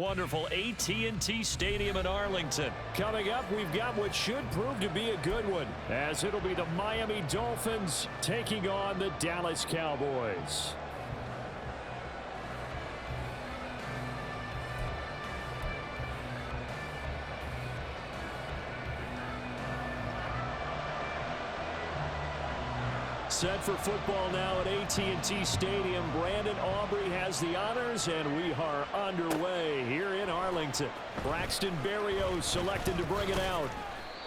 wonderful AT&T Stadium in Arlington. Coming up, we've got what should prove to be a good one, as it'll be the Miami Dolphins taking on the Dallas Cowboys. Set for football now at AT&T Stadium. Brandon Aubrey has the honors, and we are underway here in Arlington. Braxton Berrios selected to bring it out.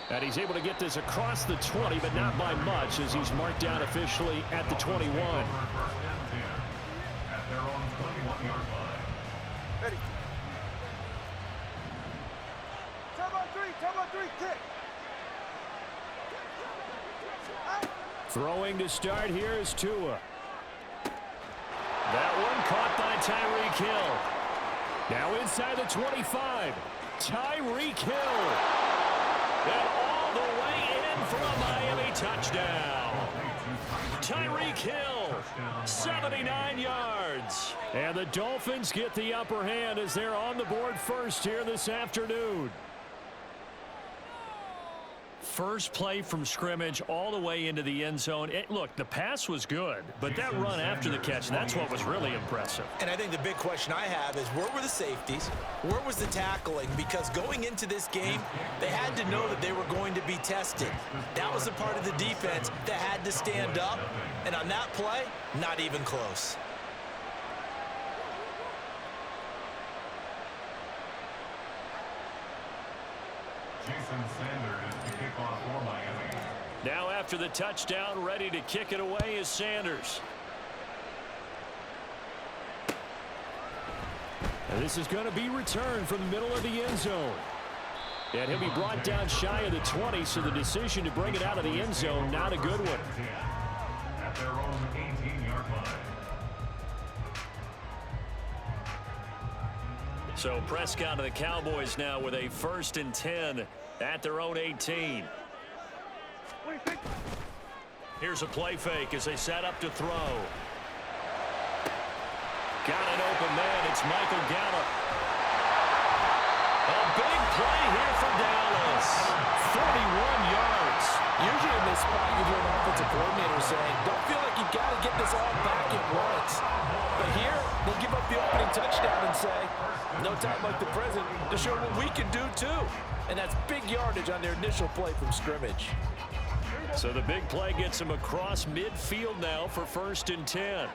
And he's able to get this across the 20, but not by much, as he's marked down officially at the 21. Ready. Time on three, kick. Throwing to start here is Tua. That one caught by Tyreek Hill. Now inside the 25. Tyreek Hill. And all the way in for a Miami touchdown. Tyreek Hill, 79 yards. And the Dolphins get the upper hand as they're on the board first here this afternoon. First play from scrimmage all the way into the end zone. Look, the pass was good, but that run after the catch, that's what was really impressive. And I think the big question I have is, where were the safeties? Where was the tackling? Because going into this game, they had to know that they were going to be tested. That was a part of the defense that had to stand up. And on that play, not even close. Now after the touchdown, ready to kick it away is Sanders. And this is going to be returned from the middle of the end zone. And he'll be brought down shy of the 20, so the decision to bring it out of the end zone, not a good one. At their own 18-yard line. So Prescott and the Cowboys now with a 1st and 10 at their own 18. Here's a play fake as they set up to throw. Got an open man. It's Michael Gallup. A big play here for Dallas. 41 yards. Usually in this spot, you hear an offensive coordinator saying, don't feel like you've got to get this all back at once. But here, they give up the opening touchdown and say, no time like the present to show what we can do too. And that's big yardage on their initial play from scrimmage. So the big play gets him across midfield now for 1st and 10.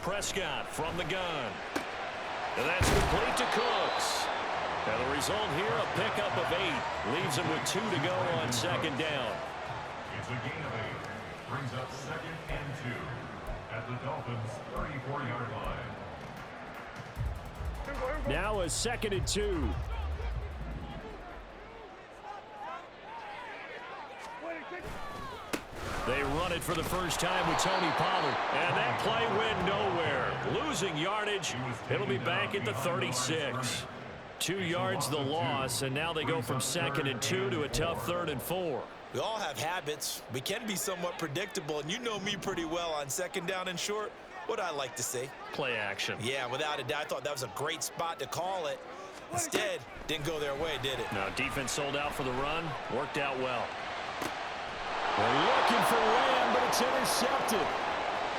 Prescott from the gun. And that's complete to Cooks. And the result here, a pickup of 8. Leaves him with 2 to go on 2nd down. It's a gain of 8. Brings up 2nd and 2 at the Dolphins' 34-yard line. Now a 2nd and 2. They run it for the first time with Tony Pollard. And that play went nowhere. Losing yardage. It'll be back at the 36. 2 yards the loss, and now they go from 2nd and 2 to a tough 3rd and 4. We all have habits. We can be somewhat predictable, and you know me pretty well on 2nd down and short. What I like to see. Play action. Yeah, without a doubt. I thought that was a great spot to call it. Instead, didn't go their way, did it? No, defense sold out for the run. Worked out well. They're looking for Lamb, but it's intercepted.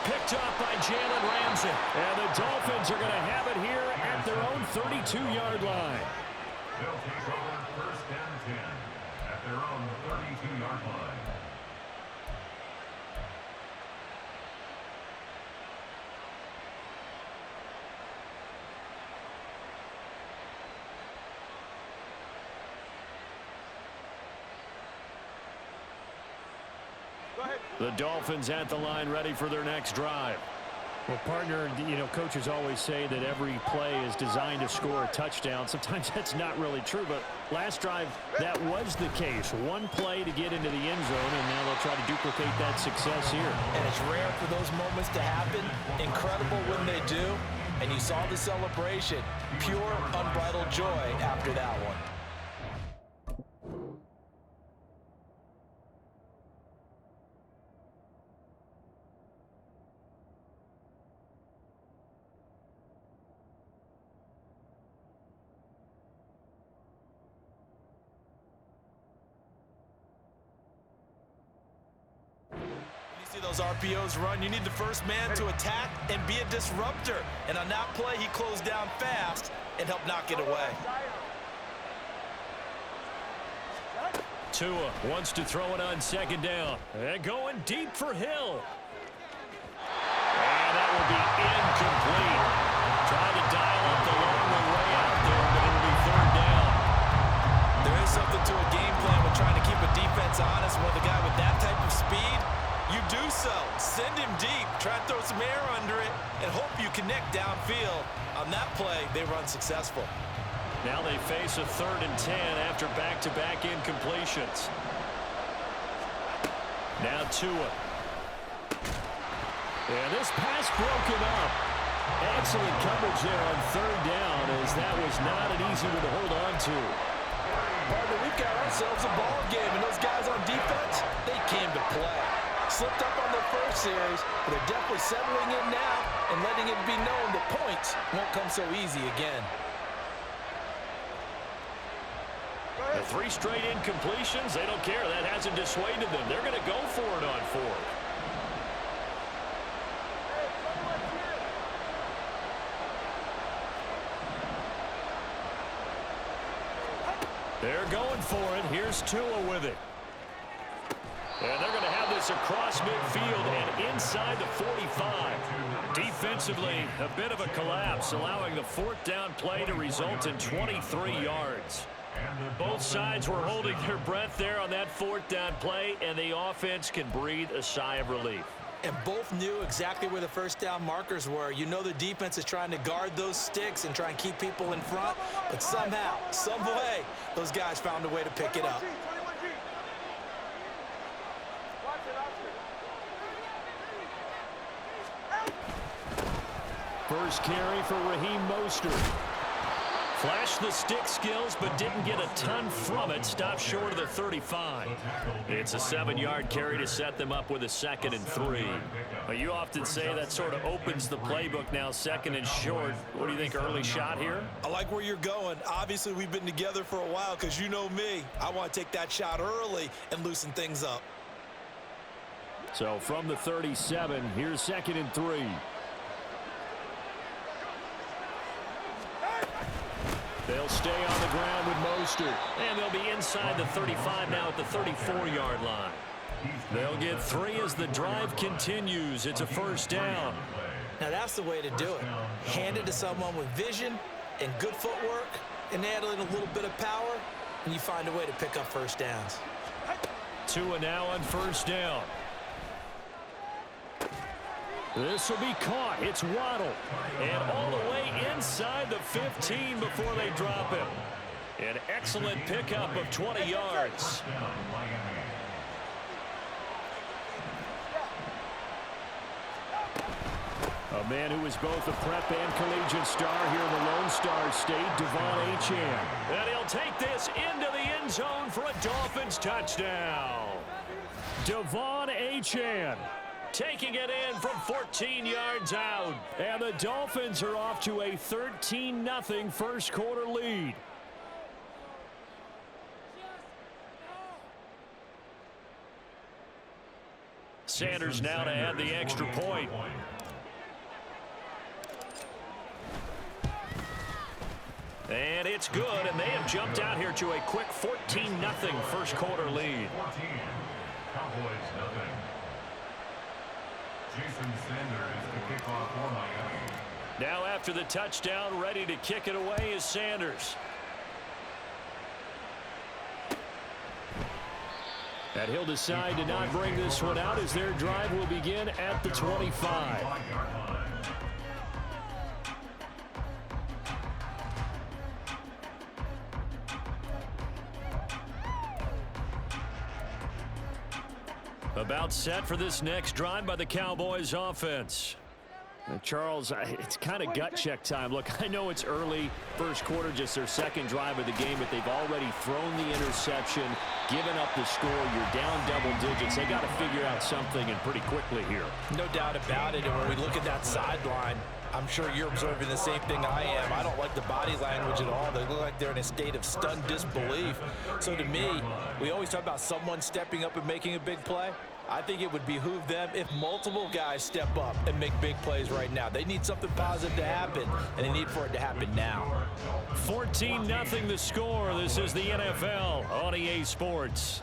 Picked up by Jalen Ramsey. And the Dolphins are going to have it here at their own 32-yard line. They'll take over 1st and 10 at their own 32-yard line. The Dolphins at the line ready for their next drive. Well, partner, coaches always say that every play is designed to score a touchdown. Sometimes that's not really true, but last drive, that was the case. One play to get into the end zone, and now they'll try to duplicate that success here. And it's rare for those moments to happen. Incredible when they do. And you saw the celebration. Pure, unbridled joy after that one. See those RPOs run, you need the first man to attack and be a disruptor. And on that play, he closed down fast and helped knock it away. Tua wants to throw it on second down. And going deep for Hill. And that will be incomplete. Trying to dial up the long way out there, but it'll be third down. There is something to a game plan with trying to keep a defense honest. With a guy with that type of speed, you do so. Send him deep. Try to throw some air under it and hope you connect downfield. On that play, they run successful. Now they face a 3rd and 10 after back-to-back incompletions. Now Tua. And this pass broken up. Excellent coverage there on 3rd down, as that was not an easy one to hold on to. Partner, we've got ourselves a ball game, and those guys on defense, they came to play. Slipped up on their first series, but they're definitely settling in now and letting it be known the points won't come so easy again. The 3 straight incompletions, they don't care. That hasn't dissuaded them. They're going to go for it on 4th. They're going for it. Here's Tua with it. And they're going to have this across midfield and inside the 45. Defensively, a bit of a collapse, allowing the 4th down play to result in 23 yards. Both sides were holding their breath there on that 4th down play, and the offense can breathe a sigh of relief. And both knew exactly where the first down markers were. You know the defense is trying to guard those sticks and try and keep people in front, but somehow, some way, those guys found a way to pick it up. First carry for Raheem Mostert. Flashed the stick skills, but didn't get a ton from it. Stopped short of the 35. It's a 7-yard carry to set them up with a 2nd and 3. Well, you often say that sort of opens the playbook now, 2nd and short. What do you think, early shot here? I like where you're going. Obviously, we've been together for a while because you know me. I want to take that shot early and loosen things up. So from the 37, here's 2nd and 3. They'll stay on the ground with Mostert. And they'll be inside the 35 now at the 34-yard line. They'll get 3 as the drive continues. It's a 1st down. Now that's the way to do it. Hand it to someone with vision and good footwork and add in a little bit of power, and you find a way to pick up 1st downs. Tua now on 1st down. This will be caught. It's Waddle. And all the way inside the 15 before they drop him. An excellent pickup of 20 yards. A man who is both a prep and collegiate star here in the Lone Star State, Devon Achane. And he'll take this into the end zone for a Dolphins touchdown. Devon Achane taking it in from 14 yards out. And the Dolphins are off to a 13-0 first quarter lead. Sanders now to add the extra point. And it's good, and they have jumped out here to a quick 14-0 first quarter lead. 14, Cowboys nothing. Jason Sanders to kick off for Miami. Now after the touchdown, ready to kick it away is Sanders. And he'll decide to not bring this one out as their drive will begin at the 25. About set for this next drive by the Cowboys offense. Charles, it's kind of gut check time. Look, I know it's early, first quarter, just their second drive of the game, but they've already thrown the interception, given up the score. You're down double digits. They got to figure out something, and pretty quickly here. No doubt about it. And when we look at that sideline, I'm sure you're observing the same thing I am. I don't like the body language at all. They look like they're in a state of stunned disbelief. So to me, we always talk about someone stepping up and making a big play. I think it would behoove them if multiple guys step up and make big plays right now. They need something positive to happen, and they need for it to happen now. 14-0 the score. This is the NFL on EA Sports.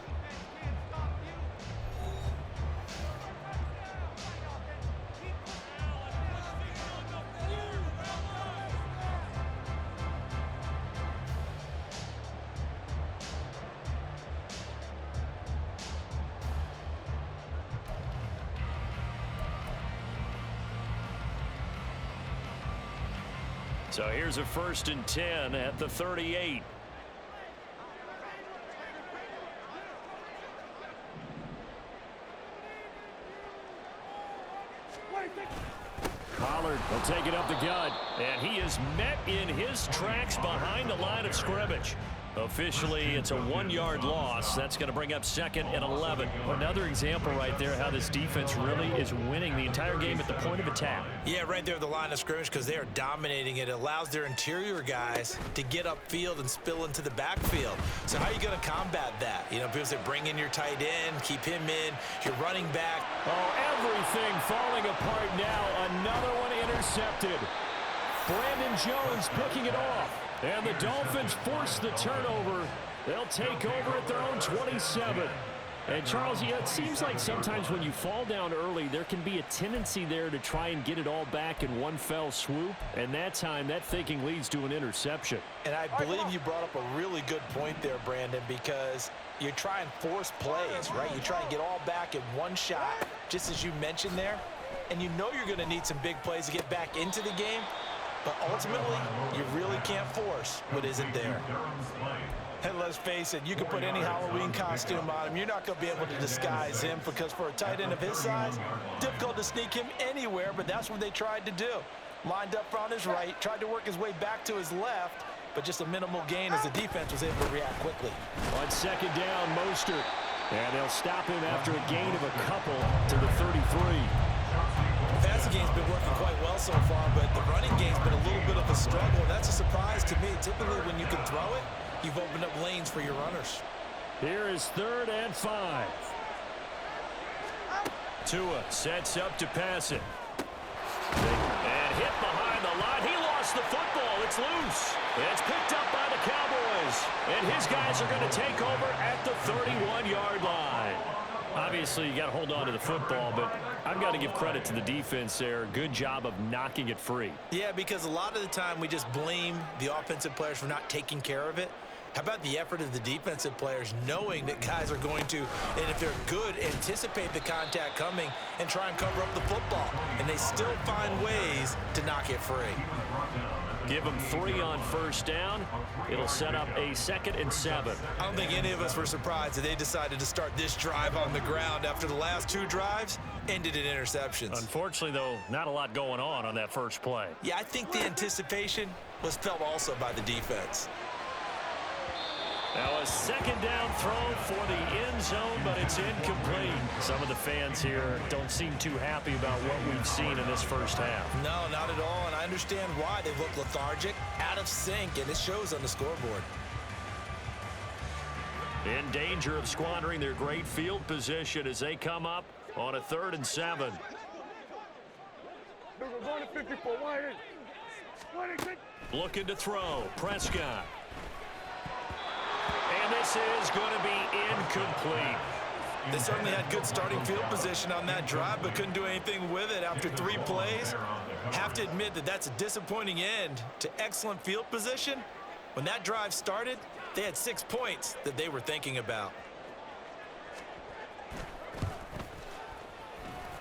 So here's a 1st and 10 at the 38. Pollard will take it up the gut, and he is met in his tracks behind the line of scrimmage. Officially, it's a 1-yard loss. That's going to bring up 2nd and 11. Another example right there how this defense really is winning the entire game at the point of attack. Yeah, right there at the line of scrimmage because they are dominating it. It allows their interior guys to get upfield and spill into the backfield. So how are you going to combat that? You know, people say bring in your tight end, keep him in, your running back. Oh, everything falling apart now. Another one intercepted. Brandon Jones picking it off. And the Dolphins force the turnover. They'll take over at their own 27. And, Charles, yeah, it seems like sometimes when you fall down early, there can be a tendency there to try and get it all back in one fell swoop. And that time, that thinking leads to an interception. And I believe you brought up a really good point there, Brandon, because you try and force plays, right? You try and get all back in one shot, just as you mentioned there. And you know you're going to need some big plays to get back into the game. But ultimately, you really can't force what isn't there. And let's face it, you can put any Halloween costume on him. You're not going to be able to disguise him because for a tight end of his size, difficult to sneak him anywhere, but that's what they tried to do. Lined up on his right, tried to work his way back to his left, but just a minimal gain as the defense was able to react quickly. On 2nd down, Mostert. And they'll stop him after a gain of a couple to the 33. The passing game's been working quite well so far, but the running game's been a little bit of a struggle. That's a surprise to me. Typically, when you can throw it, you've opened up lanes for your runners. Here is 3rd and 5. Tua sets up to pass it. And hit behind the line. He lost the football. It's loose. It's picked up by the Cowboys. And his guys are going to take over at the 31-yard line. Obviously, you got to hold on to the football, but I've got to give credit to the defense there. Good job of knocking it free. Yeah, because a lot of the time we just blame the offensive players for not taking care of it. How about the effort of the defensive players knowing that guys are going to, and if they're good, anticipate the contact coming and try and cover up the football. And they still find ways to knock it free. Give them 3 on 1st down. It'll set up a 2nd and 7. I don't think any of us were surprised that they decided to start this drive on the ground after the last 2 drives ended in interceptions. Unfortunately, though, not a lot going on that first play. Yeah, I think the anticipation was felt also by the defense. Now a 2nd down throw for the end zone, but it's incomplete. Some of the fans here don't seem too happy about what we've seen in this first half. No, not at all, and I understand why. They look lethargic, out of sync, and it shows on the scoreboard. In danger of squandering their great field position as they come up on a 3rd and 7. Looking to throw. Prescott. And this is going to be incomplete. They certainly had good starting field position on that drive, but couldn't do anything with it after 3 plays. Have to admit that that's a disappointing end to excellent field position. When that drive started, they had 6 points that they were thinking about.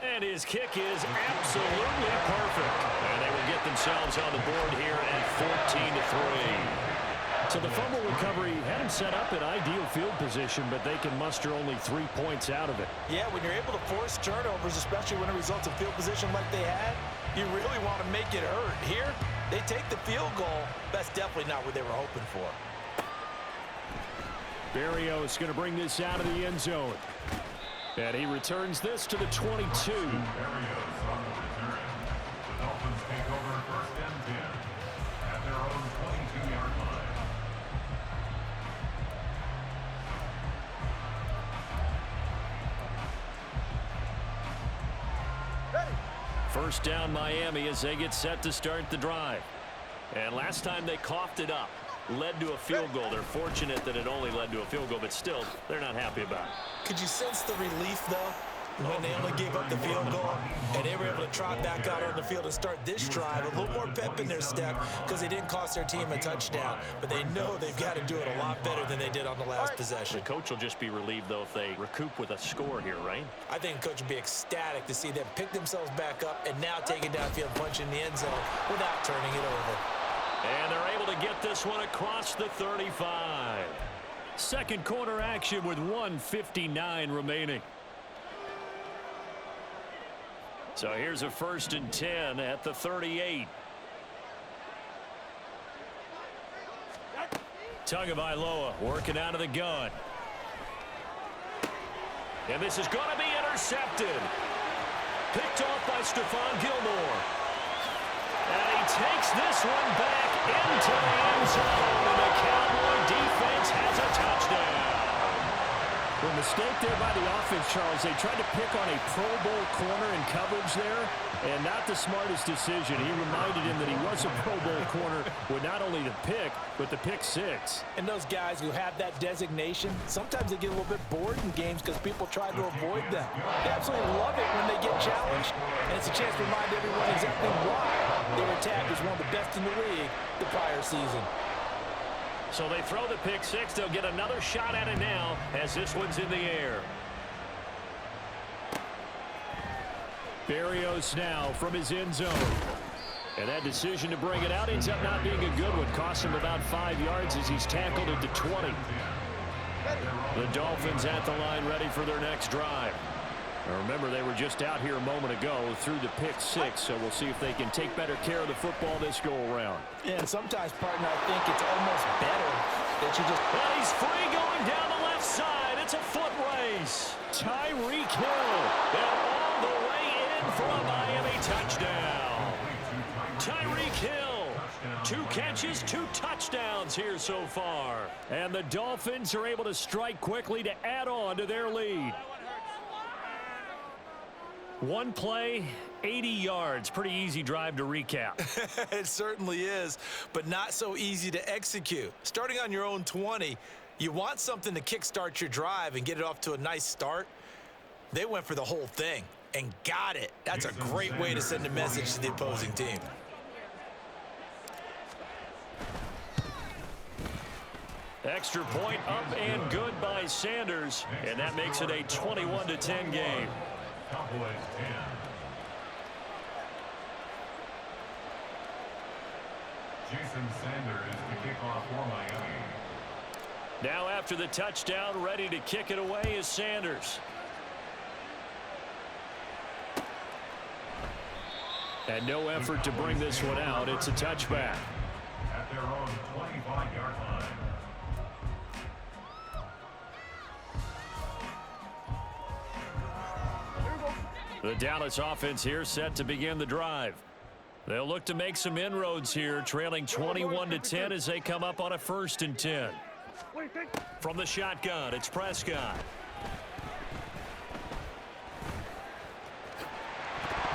And his kick is absolutely perfect. And they will get themselves on the board here at 14-3. So the fumble recovery had him set up in ideal field position, but they can muster only 3 points out of it. Yeah, when you're able to force turnovers, especially when it results in field position like they had, you really want to make it hurt. Here, they take the field goal. That's definitely not what they were hoping for. Berrios going to bring this out of the end zone. And he returns this to the 22. The Dolphins take over 1st and 10 at their own 22-yard line. First down Miami as they get set to start the drive. And last time they coughed it up, led to a field goal. They're fortunate that it only led to a field goal, but still, they're not happy about it. Could you sense the relief, though, when they only gave up the field goal and they were able to trot back out on the field and start this drive? A little more pep in their step because they didn't cost their team a touchdown, but they know they've got to do it a lot better than they did on the last possession. The coach will just be relieved, though, if they recoup with a score here, right? I think the coach would be ecstatic to see them pick themselves back up and now take it downfield, punch in the end zone without turning it over. And they're able to get this one across the 35. Second quarter action with 1:59 remaining. So here's a 1st and 10 at the 38. Tagovailoa working out of the gun. And this is going to be intercepted. Picked off by Stephon Gilmore. And he takes this one back into the end zone. And the Cowboy defense has a touchdown. The mistake there by the offense, Charles. They tried to pick on a Pro Bowl corner in coverage there, and not the smartest decision. He reminded him that he was a Pro Bowl corner with not only the pick, but the pick six. And those guys who have that designation, sometimes they get a little bit bored in games because people try to avoid them. They absolutely love it when they get challenged, and it's a chance to remind everyone exactly why their attack is one of the best in the league the prior season. So they throw the pick six. They'll get another shot at it now as this one's in the air. Berrios now from his end zone. And that decision to bring it out ends up not being a good one. Costs him about 5 yards as he's tackled at the 20. The Dolphins at the line ready for their next drive. Now remember, they were just out here a moment ago through the pick six, so we'll see if they can take better care of the football this go-around. Yeah, and sometimes, partner, I think it's almost better that you just... Well, he's free going down the left side. It's a foot race. Tyreek Hill, and all the way in for a Miami touchdown. Tyreek Hill, 2 catches, 2 touchdowns here so far. And the Dolphins are able to strike quickly to add on to their lead. One play, 80 yards. Pretty easy drive to recap. It certainly is, but not so easy to execute. Starting on your own 20, you want something to kickstart your drive and get it off to a nice start. They went for the whole thing and got it. That's a great way to send a message to the opposing team. Extra point up and good by Sanders, and that makes it a 21-10 game. Cowboys 10. Jason Sanders to kick off for Miami. Now after the touchdown, ready to kick it away is Sanders. And no effort to bring this one out. It's a touchback. At their own 25-yard line. The Dallas offense here set to begin the drive. They'll look to make some inroads here, trailing 21-10 as they come up on a 1st and 10. From the shotgun, it's Prescott.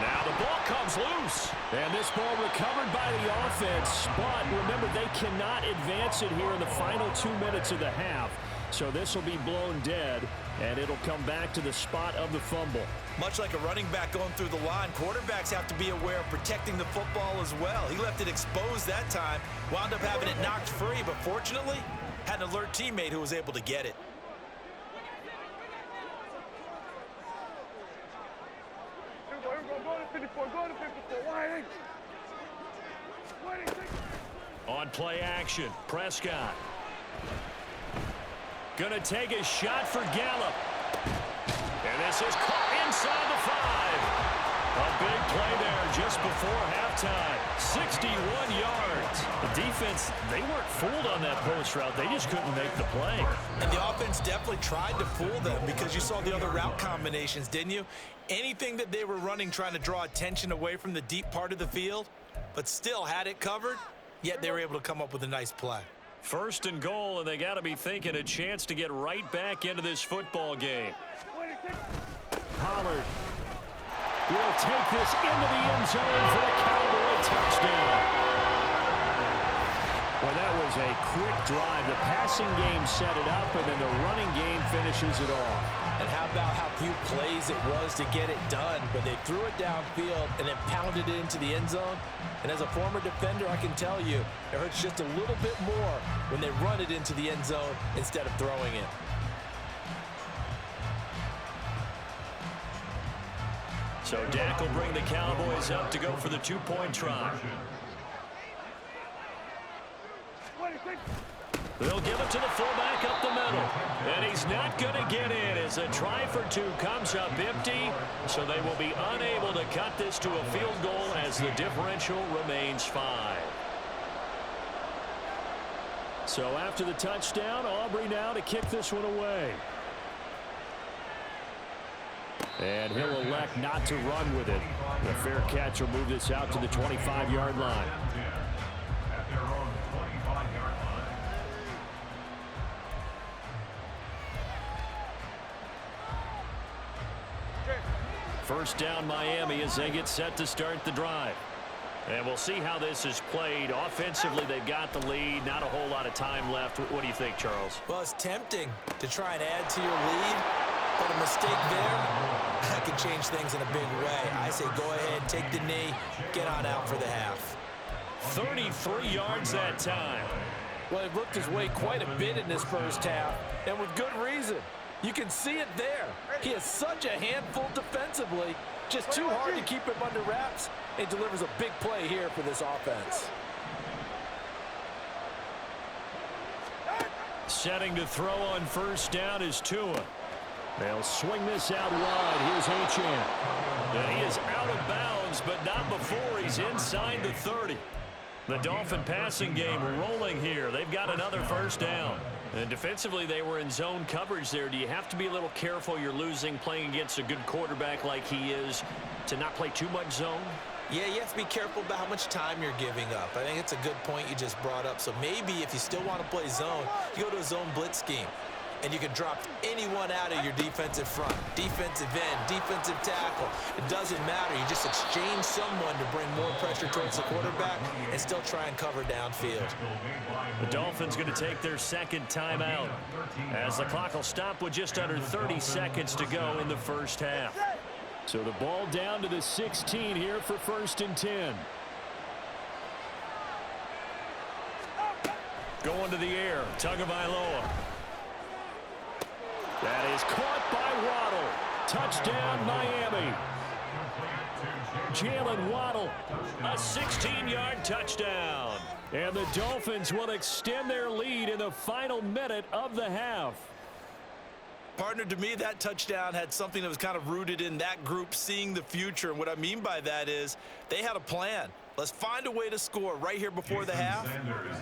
Now the ball comes loose. And this ball recovered by the offense, but remember, they cannot advance it here in the final 2 minutes of the half. So this will be blown dead, and it'll come back to the spot of the fumble. Much like a running back going through the line, quarterbacks have to be aware of protecting the football as well. He left it exposed that time, wound up having it knocked free, but fortunately, had an alert teammate who was able to get it. On play action, Prescott. Gonna take a shot for Gallup. And this is caught inside the 5. A big play there just before halftime. 61 yards. The defense, they weren't fooled on that post route. They just couldn't make the play. And the offense definitely tried to fool them because you saw the other route combinations, didn't you? Anything that they were running trying to draw attention away from the deep part of the field, but still had it covered, yet they were able to come up with a nice play. 1st and goal, and they got to be thinking a chance to get right back into this football game. Pollard. will take this into the end zone for the Cowboy touchdown. Well, that was a quick drive. The passing game set it up, and then the running game finishes it off. And how about how few plays it was to get it done, but they threw it downfield and then pounded it into the end zone. And as a former defender, I can tell you, it hurts just a little bit more when they run it into the end zone instead of throwing it. So Dak will bring the Cowboys up to go for the two-point try. They'll give it to the fullback up the middle. And he's not going to get in as a try for two comes up empty. So they will be unable to cut this to a field goal as the differential remains 5. So after the touchdown, Aubrey now to kick this one away. And he'll elect not to run with it. The fair catch will move this out to the 25-yard line. At their own 25-yard line. First down Miami as they get set to start the drive. And we'll see how this is played. Offensively, they've got the lead. Not a whole lot of time left. What do you think, Charles? Well, it's tempting to try and add to your lead, but a mistake there, that can change things in a big way. I say go ahead, take the knee, get on out for the half. 33 yards that time. Well, he looked his way quite a bit in this first half, and with good reason. You can see it there. He has such a handful defensively. Just too hard to keep him under wraps, and delivers a big play here for this offense. Setting to throw on first down is Tua. They'll swing this out wide. Here's H2H. And he is out of bounds, but not before he's inside the 30. The Dolphin passing game rolling here. They've got another first down. And defensively, they were in zone coverage there. Do you have to be a little careful? You're losing playing against a good quarterback like he is to not play too much zone? Yeah, you have to be careful about how much time you're giving up. I think it's a good point you just brought up. So maybe if you still want to play zone, you go to a zone blitz scheme. And you can drop anyone out of your defensive front, defensive end, defensive tackle. It doesn't matter. You just exchange someone to bring more pressure towards the quarterback and still try and cover downfield. The Dolphins going to take their second timeout as the clock will stop with just under 30 seconds to go in the first half. So the ball down to the 16 here for 1st and 10. Going to the air, Tagovailoa. That is caught by Waddle. Touchdown, Miami. Jalen Waddle. A 16-yard touchdown. And the Dolphins will extend their lead in the final minute of the half. Partner, to me, that touchdown had something that was kind of rooted in that group seeing the future. And what I mean by that is they had a plan. Let's find a way to score right here before the half.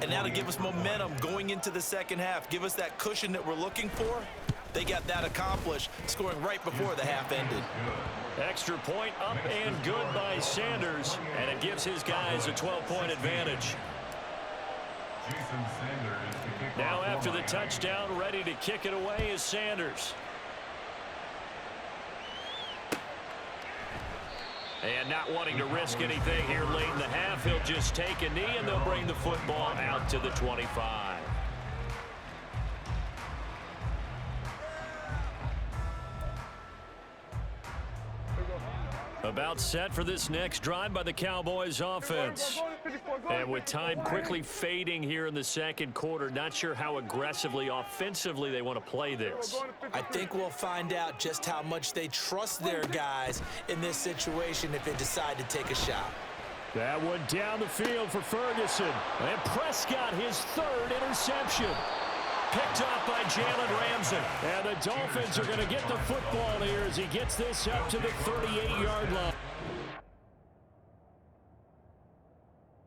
And now to give us momentum going into the second half. Give us that cushion that we're looking for. They got that accomplished, scoring right before the half ended. Extra point up and good by Sanders. And it gives his guys a 12-point advantage. Now after the touchdown, ready to kick it away is Sanders. And not wanting to risk anything here late in the half, he'll just take a knee and they'll bring the football out to the 25. About set for this next drive by the Cowboys offense. And with time quickly fading here in the second quarter, not sure how aggressively, offensively they want to play this. I think we'll find out just how much they trust their guys in this situation if they decide to take a shot. That one down the field for Ferguson. And Prescott, his 3rd interception. Picked off by Jalen Ramsey. And the Dolphins are going to get the football here as he gets this up to the 38-yard line.